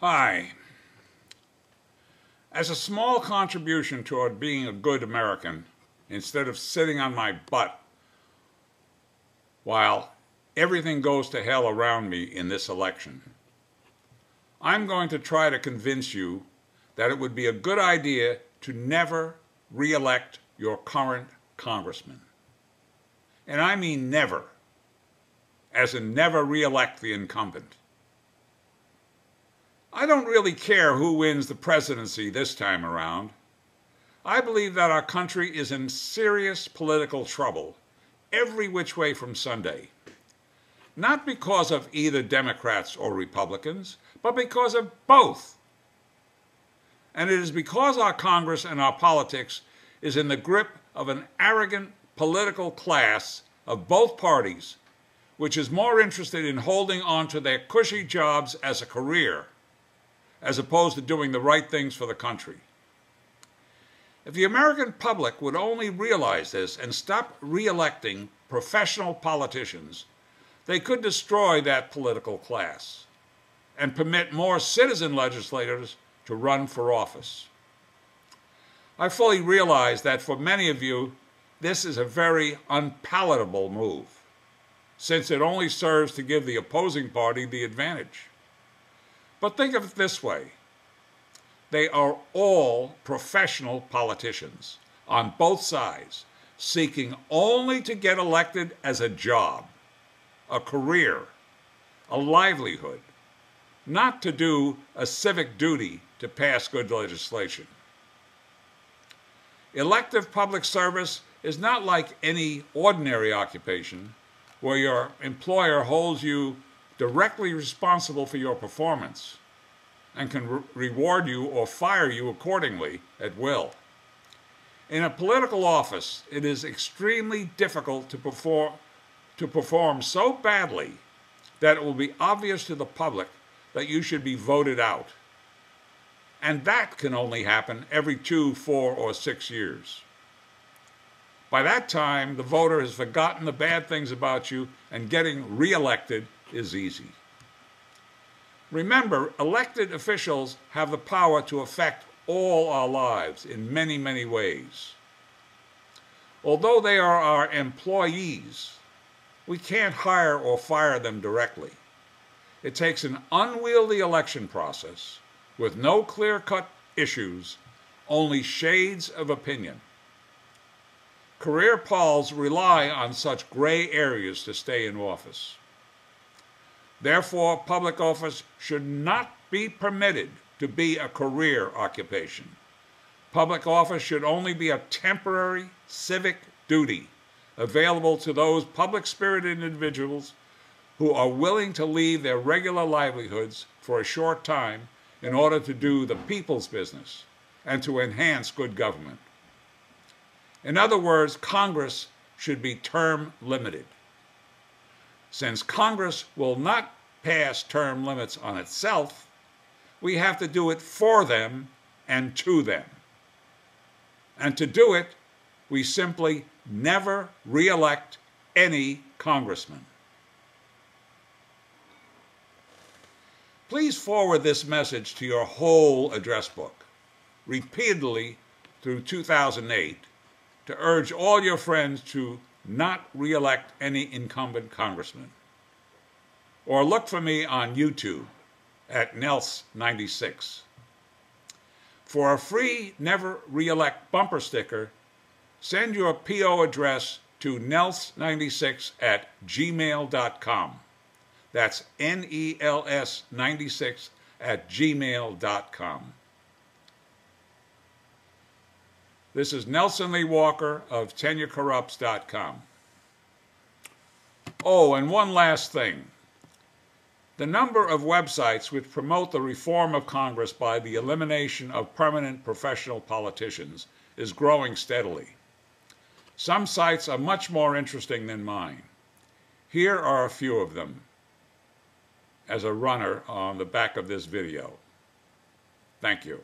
Hi. As a small contribution toward being a good American, instead of sitting on my butt while everything goes to hell around me in this election, I'm going to try to convince you that it would be a good idea to never re-elect your current congressman. And I mean never, as in never re-elect the incumbent. I don't really care who wins the presidency this time around. I believe that our country is in serious political trouble every which way from Sunday. Not because of either Democrats or Republicans, but because of both. And it is because our Congress and our politics is in the grip of an arrogant political class of both parties, which is more interested in holding on to their cushy jobs as a career, as opposed to doing the right things for the country. If the American public would only realize this and stop re-electing professional politicians, they could destroy that political class and permit more citizen legislators to run for office. I fully realize that for many of you, this is a very unpalatable move, since it only serves to give the opposing party the advantage. But think of it this way. They are all professional politicians on both sides, seeking only to get elected as a job, a career, a livelihood, not to do a civic duty to pass good legislation. Elective public service is not like any ordinary occupation where your employer holds you directly responsible for your performance and can reward you or fire you accordingly at will. In a political office, it is extremely difficult to perform so badly that it will be obvious to the public that you should be voted out. And that can only happen every 2, 4, or 6 years. By that time, the voter has forgotten the bad things about you, and getting re-elected is easy. Remember, elected officials have the power to affect all our lives in many, many ways. Although they are our employees, we can't hire or fire them directly. It takes an unwieldy election process with no clear-cut issues, only shades of opinion. Career polls rely on such gray areas to stay in office. Therefore, public office should not be permitted to be a career occupation. Public office should only be a temporary civic duty available to those public-spirited individuals who are willing to leave their regular livelihoods for a short time in order to do the people's business and to enhance good government. In other words, Congress should be term limited. Since Congress will not pass term limits on itself, we have to do it for them and to them. And to do it, we simply never re-elect any congressman. Please forward this message to your whole address book, repeatedly through 2008, to urge all your friends to not re-elect any incumbent congressman. Or look for me on YouTube at Nels96. For a free Never Re-elect bumper sticker, send your P.O. address to nels96@gmail.com. That's NELS96@gmail.com. This is Nelson Lee Walker of TenureCorrupts.com. Oh, and one last thing. The number of websites which promote the reform of Congress by the elimination of permanent professional politicians is growing steadily. Some sites are much more interesting than mine. Here are a few of them as a runner on the back of this video. Thank you.